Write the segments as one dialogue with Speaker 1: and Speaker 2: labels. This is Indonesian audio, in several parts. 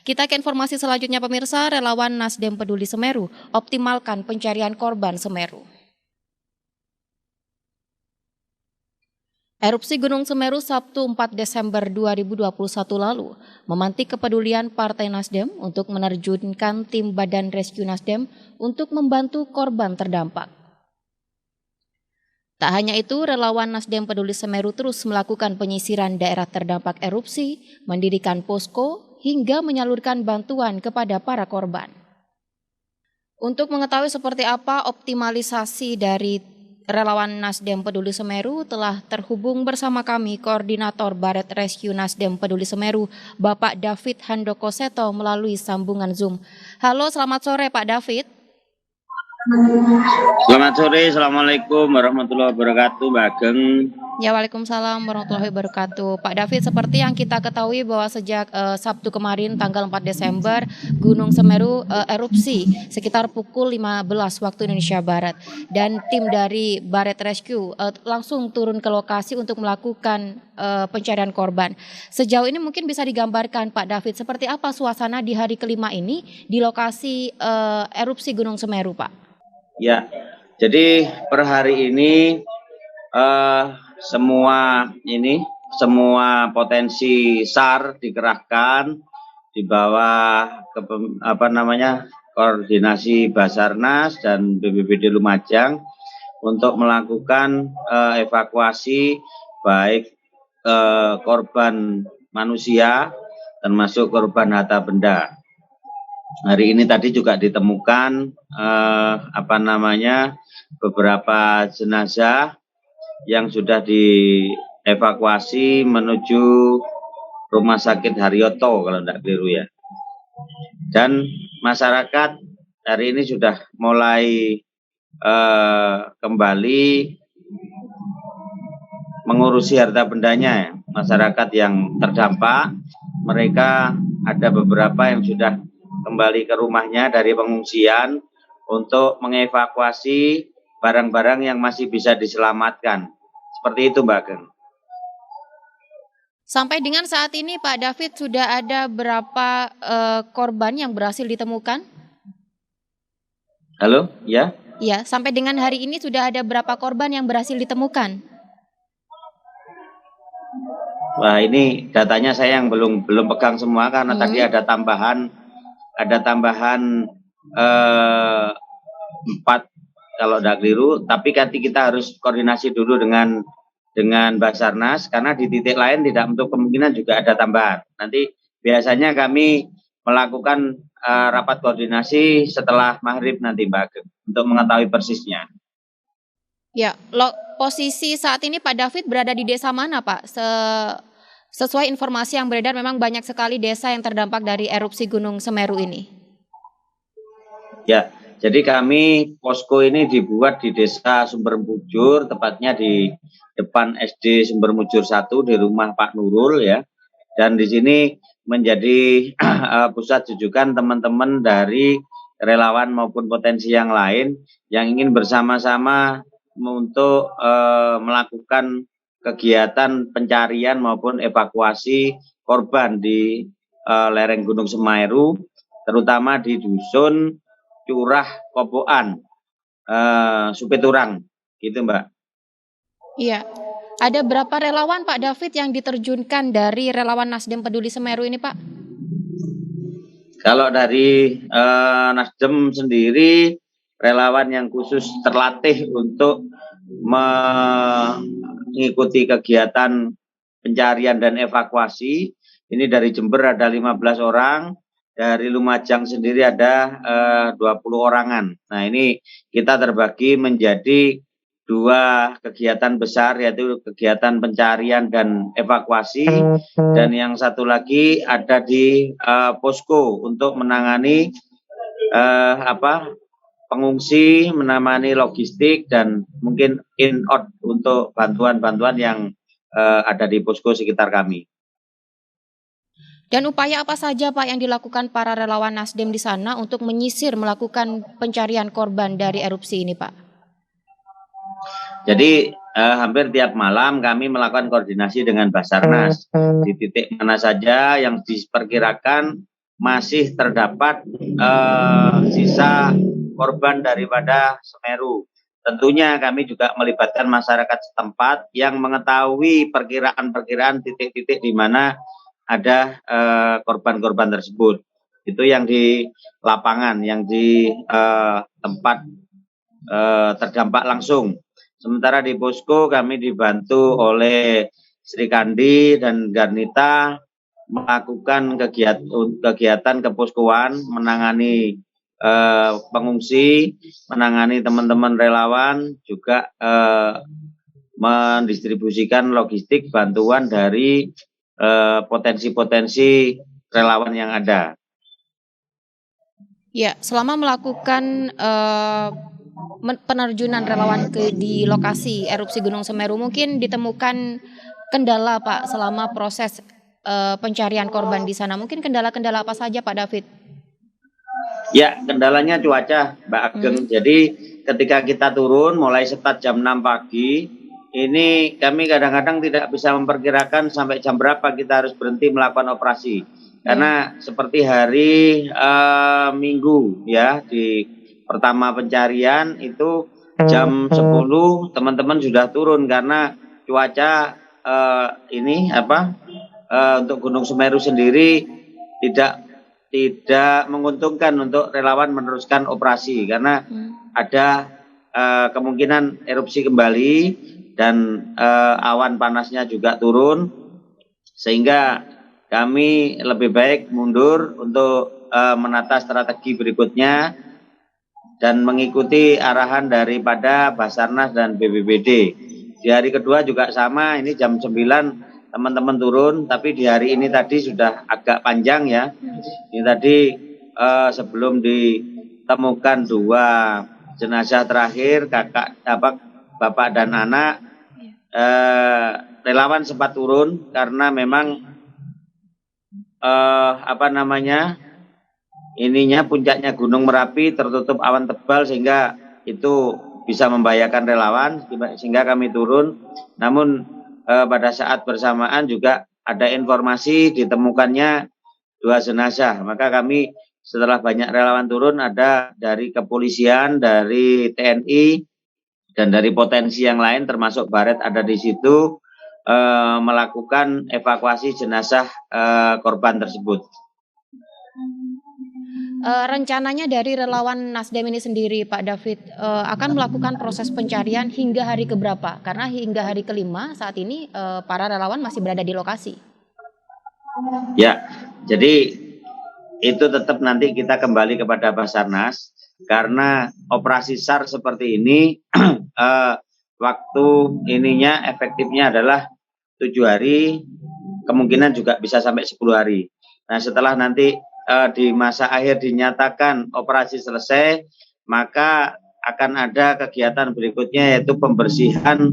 Speaker 1: Kita ke informasi selanjutnya pemirsa, relawan Nasdem Peduli Semeru optimalkan pencarian korban Semeru. Erupsi Gunung Semeru Sabtu 4 Desember 2021 lalu memantik kepedulian Partai Nasdem untuk menerjunkan tim Badan Rescue Nasdem untuk membantu korban terdampak. Tak hanya itu, relawan Nasdem Peduli Semeru terus melakukan penyisiran daerah terdampak erupsi, mendirikan posko, hingga menyalurkan bantuan kepada para korban. Untuk mengetahui seperti apa optimalisasi dari relawan Nasdem Peduli Semeru, telah terhubung bersama kami Koordinator Baret Rescue Nasdem Peduli Semeru, Bapak David Handoko Seto melalui sambungan Zoom. Halo, selamat sore Pak David.
Speaker 2: Selamat sore, Assalamualaikum warahmatullahi wabarakatuh, Mbak Ageng.
Speaker 1: Ya, waalaikumsalam warahmatullahi wabarakatuh. Pak David, seperti yang kita ketahui bahwa sejak Sabtu kemarin tanggal 4 Desember Gunung Semeru erupsi sekitar pukul 15 waktu Indonesia Barat. Dan tim dari Baret Rescue langsung turun ke lokasi untuk melakukan pencarian korban. Sejauh ini mungkin bisa digambarkan Pak David, seperti apa suasana di hari kelima ini di lokasi erupsi Gunung Semeru, Pak?
Speaker 2: Ya, jadi per hari ini semua potensi SAR dikerahkan di bawah koordinasi Basarnas dan BPBD Lumajang untuk melakukan evakuasi baik korban manusia termasuk korban harta benda. Hari ini tadi juga ditemukan beberapa jenazah yang sudah dievakuasi menuju Rumah Sakit Haryoto kalau tidak keliru ya. Dan masyarakat hari ini sudah mulai kembali mengurusi harta bendanya ya. Masyarakat yang terdampak, mereka ada beberapa yang sudah kembali ke rumahnya dari pengungsian untuk mengevakuasi barang-barang yang masih bisa diselamatkan. Seperti itu, Mbak Ageng.
Speaker 1: Sampai dengan saat ini Pak David, sudah ada berapa korban yang berhasil ditemukan?
Speaker 2: Halo, ya?
Speaker 1: Ya, sampai dengan hari ini sudah ada berapa korban yang berhasil ditemukan?
Speaker 2: Wah, ini datanya saya yang belum pegang semua karena tadi ada tambahan 4 kalau tidak keliru, tapi nanti kita harus koordinasi dulu dengan Basarnas karena di titik lain tidak untuk kemungkinan juga ada tambahan. Nanti biasanya kami melakukan rapat koordinasi setelah maghrib nanti, Mbak Ageng, untuk mengetahui persisnya.
Speaker 1: Ya, posisi saat ini Pak David berada di desa mana, Pak? Sesuai informasi yang beredar, memang banyak sekali desa yang terdampak dari erupsi Gunung Semeru ini.
Speaker 2: Ya, jadi kami posko ini dibuat di Desa Sumbermujur, tepatnya di depan SD Sumbermujur 1 di rumah Pak Nurul ya. Dan di sini menjadi pusat rujukan teman-teman dari relawan maupun potensi yang lain yang ingin bersama-sama untuk melakukan kegiatan pencarian maupun evakuasi korban di lereng Gunung Semeru, terutama di dusun Curah Koboan, Supiturang, gitu Mbak.
Speaker 1: Iya. Ada berapa relawan Pak David yang diterjunkan dari relawan Nasdem Peduli Semeru ini, Pak?
Speaker 2: Kalau dari Nasdem sendiri, relawan yang khusus terlatih untuk mengikuti kegiatan pencarian dan evakuasi, ini dari Jember ada 15 orang, dari Lumajang sendiri ada 20 orangan. Nah, ini kita terbagi menjadi 2 kegiatan besar, yaitu kegiatan pencarian dan evakuasi, dan yang satu lagi ada di posko untuk menangani pengungsi, menangani logistik, dan mungkin in-out untuk bantuan-bantuan yang ada di posko sekitar kami.
Speaker 1: Dan upaya apa saja Pak yang dilakukan para relawan Nasdem di sana untuk menyisir melakukan pencarian korban dari erupsi ini, Pak?
Speaker 2: Jadi hampir tiap malam kami melakukan koordinasi dengan Basarnas di titik mana saja yang diperkirakan masih terdapat sisa korban daripada Semeru. Tentunya kami juga melibatkan masyarakat setempat yang mengetahui perkiraan-perkiraan titik-titik di mana ada korban-korban tersebut. Itu yang di lapangan, yang di tempat terdampak langsung. Sementara di posko kami dibantu oleh Sri Kandi dan Garnita melakukan kegiatan keposkoan, menangani pengungsi, menangani teman-teman relawan, juga mendistribusikan logistik bantuan dari potensi-potensi relawan yang ada.
Speaker 1: Ya, selama melakukan penerjunan relawan di lokasi erupsi Gunung Semeru, mungkin ditemukan kendala, Pak, selama proses pencarian korban di sana. Mungkin kendala-kendala apa saja, Pak David?
Speaker 2: Ya, kendalanya cuaca, Mbak Ageng. Jadi ketika kita turun mulai start jam 6 pagi, ini kami kadang-kadang tidak bisa memperkirakan sampai jam berapa kita harus berhenti melakukan operasi. Karena seperti hari Minggu ya, di pertama pencarian itu jam 10 teman-teman sudah turun karena cuaca untuk Gunung Semeru sendiri tidak menguntungkan untuk relawan meneruskan operasi karena ada kemungkinan erupsi kembali dan awan panasnya juga turun, sehingga kami lebih baik mundur untuk menata strategi berikutnya dan mengikuti arahan daripada Basarnas dan BPBD. Di hari kedua juga sama, ini jam 9 teman-teman turun, tapi di hari ini tadi sudah agak panjang ya. Ini tadi sebelum ditemukan 2 jenazah terakhir, bapak dan anak, relawan sempat turun karena memang puncaknya Gunung Merapi tertutup awan tebal sehingga itu bisa membahayakan relawan, sehingga kami turun. Namun pada saat bersamaan juga ada informasi ditemukannya 2 jenazah. Maka kami setelah banyak relawan turun, ada dari kepolisian, dari TNI, dan dari potensi yang lain termasuk Baret ada di situ, melakukan evakuasi jenazah korban tersebut.
Speaker 1: Rencananya dari relawan Nasdem ini sendiri, Pak David, akan melakukan proses pencarian hingga hari keberapa? Karena hingga hari ke-5 saat ini para relawan masih berada di lokasi.
Speaker 2: Ya, jadi itu tetap nanti kita kembali kepada Basarnas karena operasi SAR seperti ini waktu ininya efektifnya adalah 7 hari, kemungkinan juga bisa sampai 10 hari. Nah, setelah nanti di masa akhir dinyatakan operasi selesai, maka akan ada kegiatan berikutnya yaitu pembersihan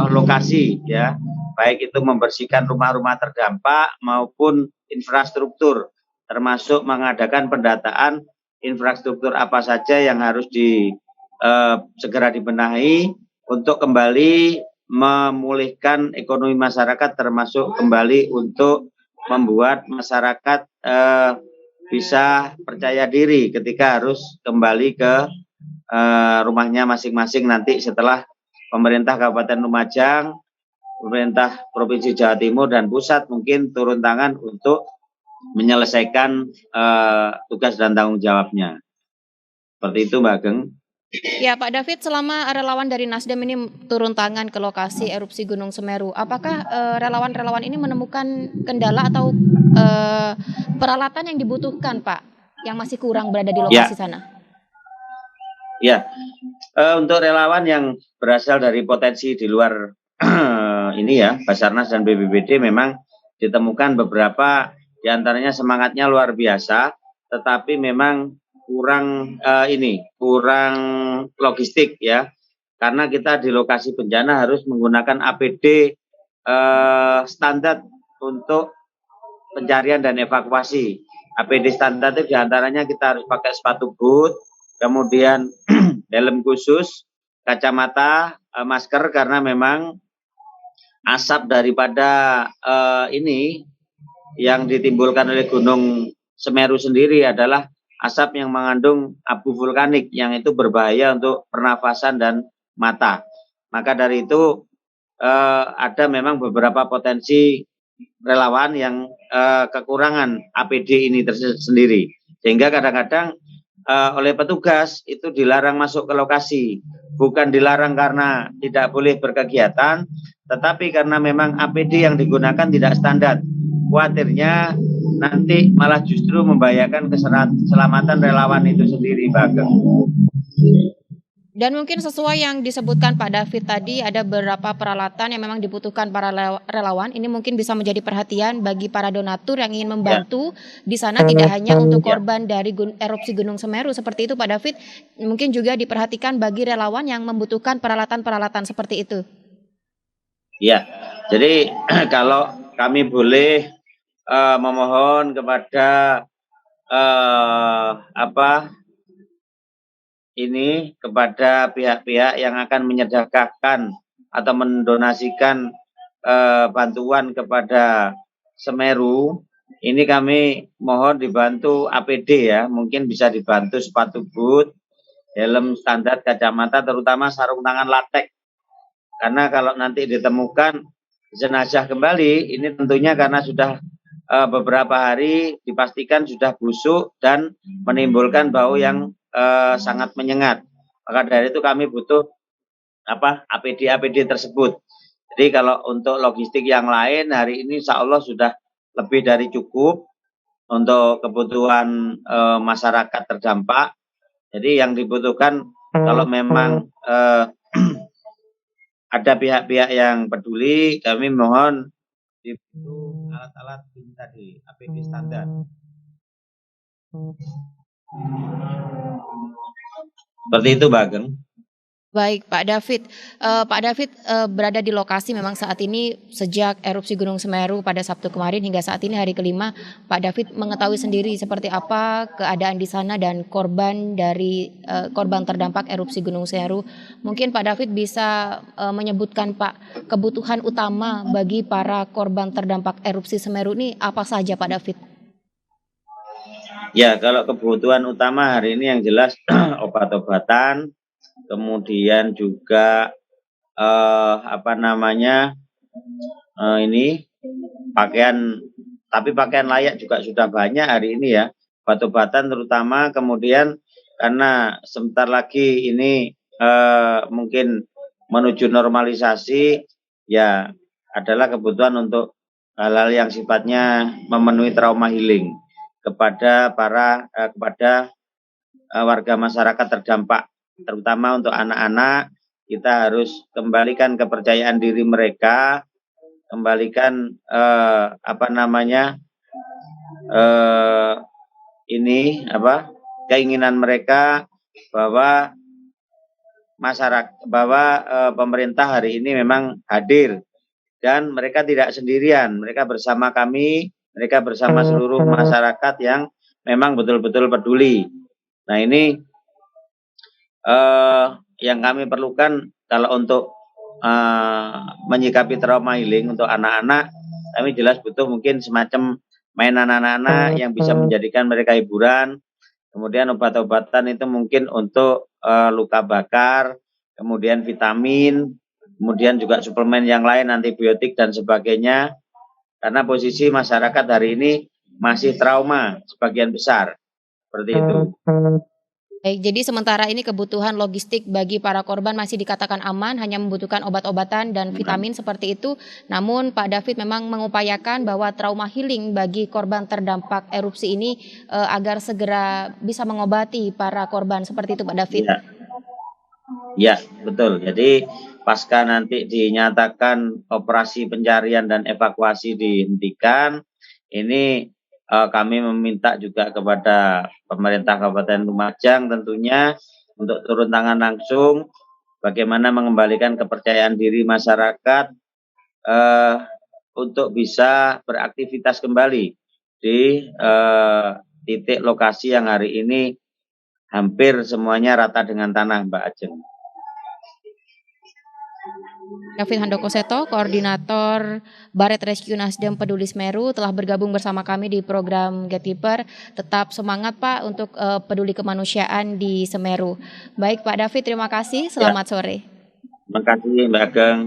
Speaker 2: lokasi ya, baik itu membersihkan rumah-rumah terdampak maupun infrastruktur, termasuk mengadakan pendataan infrastruktur apa saja yang harus segera dibenahi untuk kembali memulihkan ekonomi masyarakat, termasuk kembali untuk membuat masyarakat bisa percaya diri ketika harus kembali ke rumahnya masing-masing nanti setelah pemerintah Kabupaten Lumajang, pemerintah Provinsi Jawa Timur dan pusat mungkin turun tangan untuk menyelesaikan tugas dan tanggung jawabnya. Seperti itu, Mbak Ageng.
Speaker 1: Ya, Pak David, selama relawan dari Nasdem ini turun tangan ke lokasi erupsi Gunung Semeru, apakah relawan-relawan ini menemukan kendala atau peralatan yang dibutuhkan, Pak, yang masih kurang berada di lokasi sana?
Speaker 2: Ya, untuk relawan yang berasal dari potensi di luar ini ya, Basarnas dan BPBD memang ditemukan beberapa, diantaranya semangatnya luar biasa, tetapi memang kurang logistik ya, karena kita di lokasi bencana harus menggunakan APD standar untuk pencarian dan evakuasi. APD standar itu diantaranya kita harus pakai sepatu boot, kemudian helm khusus, kacamata, masker, karena memang asap daripada yang ditimbulkan oleh Gunung Semeru sendiri adalah asap yang mengandung abu vulkanik yang itu berbahaya untuk pernafasan dan mata. Maka dari itu ada memang beberapa potensi relawan yang kekurangan APD ini sendiri, sehingga kadang-kadang oleh petugas itu dilarang masuk ke lokasi, bukan dilarang karena tidak boleh berkegiatan, tetapi karena memang APD yang digunakan tidak standar. Khawatirnya nanti malah justru membahayakan keselamatan relawan itu sendiri, Bageng.
Speaker 1: Dan mungkin sesuai yang disebutkan Pak David tadi, ada beberapa peralatan yang memang dibutuhkan para relawan. Ini mungkin bisa menjadi perhatian bagi para donatur yang ingin membantu di sana, tidak hanya untuk korban dari erupsi Gunung Semeru seperti itu Pak David, mungkin juga diperhatikan bagi relawan yang membutuhkan peralatan-peralatan seperti itu.
Speaker 2: Ya, jadi kalau kami boleh memohon kepada kepada pihak-pihak yang akan menyedekahkan atau mendonasikan bantuan kepada Semeru, ini kami mohon dibantu APD ya, mungkin bisa dibantu sepatu boot, helm standar, kacamata, terutama sarung tangan latex. Karena kalau nanti ditemukan jenazah kembali, ini tentunya karena sudah beberapa hari dipastikan sudah busuk dan menimbulkan bau yang sangat menyengat. Maka dari itu kami butuh APD tersebut. Jadi kalau untuk logistik yang lain hari ini insya Allah sudah lebih dari cukup untuk kebutuhan masyarakat terdampak. Jadi yang dibutuhkan kalau memang ada pihak-pihak yang peduli, kami mohon dibutuh alat-alat ini tadi, APD standar. Seperti itu, Bageng.
Speaker 1: Baik, Pak David. Pak David berada di lokasi memang saat ini sejak erupsi Gunung Semeru pada Sabtu kemarin hingga saat ini hari kelima. Pak David mengetahui sendiri seperti apa keadaan di sana dan korban dari korban terdampak erupsi Gunung Semeru. Mungkin Pak David bisa menyebutkan Pak, kebutuhan utama bagi para korban terdampak erupsi Semeru ini apa saja Pak David?
Speaker 2: Ya, kalau kebutuhan utama hari ini yang jelas obat-obatan, kemudian juga ini pakaian, tapi pakaian layak juga sudah banyak hari ini ya, obat-obatan terutama. Kemudian karena sebentar lagi ini mungkin menuju normalisasi, ya adalah kebutuhan untuk hal-hal yang sifatnya memenuhi trauma healing kepada warga masyarakat terdampak, terutama untuk anak-anak. Kita harus kembalikan kepercayaan diri mereka, kembalikan keinginan mereka bahwa pemerintah hari ini memang hadir dan mereka tidak sendirian, mereka bersama kami, mereka bersama seluruh masyarakat yang memang betul-betul peduli. Nah ini yang kami perlukan kalau untuk menyikapi trauma healing untuk anak-anak, kami jelas butuh mungkin semacam mainan anak-anak yang bisa menjadikan mereka hiburan. Kemudian obat-obatan itu mungkin untuk luka bakar, kemudian vitamin, kemudian juga suplemen yang lain, antibiotik dan sebagainya. Karena posisi masyarakat hari ini masih trauma sebagian besar, seperti itu.
Speaker 1: Baik, jadi sementara ini kebutuhan logistik bagi para korban masih dikatakan aman, hanya membutuhkan obat-obatan dan vitamin seperti itu. Namun Pak David memang mengupayakan bahwa trauma healing bagi korban terdampak erupsi ini agar segera bisa mengobati para korban, seperti itu Pak David.
Speaker 2: Ya, betul. Jadi pasca nanti dinyatakan operasi pencarian dan evakuasi dihentikan, ini kami meminta juga kepada pemerintah Kabupaten Lumajang tentunya untuk turun tangan langsung bagaimana mengembalikan kepercayaan diri masyarakat untuk bisa beraktivitas kembali di titik lokasi yang hari ini hampir semuanya rata dengan tanah, Mbak Ajeng.
Speaker 1: David Handoko Seto, Koordinator Baret Rescue Nasdem Peduli Semeru, telah bergabung bersama kami di program Gatekeeper. Tetap semangat Pak untuk peduli kemanusiaan di Semeru. Baik Pak David, terima kasih.
Speaker 2: Ya,
Speaker 1: Selamat sore.
Speaker 2: terima kasih Mbak Ageng.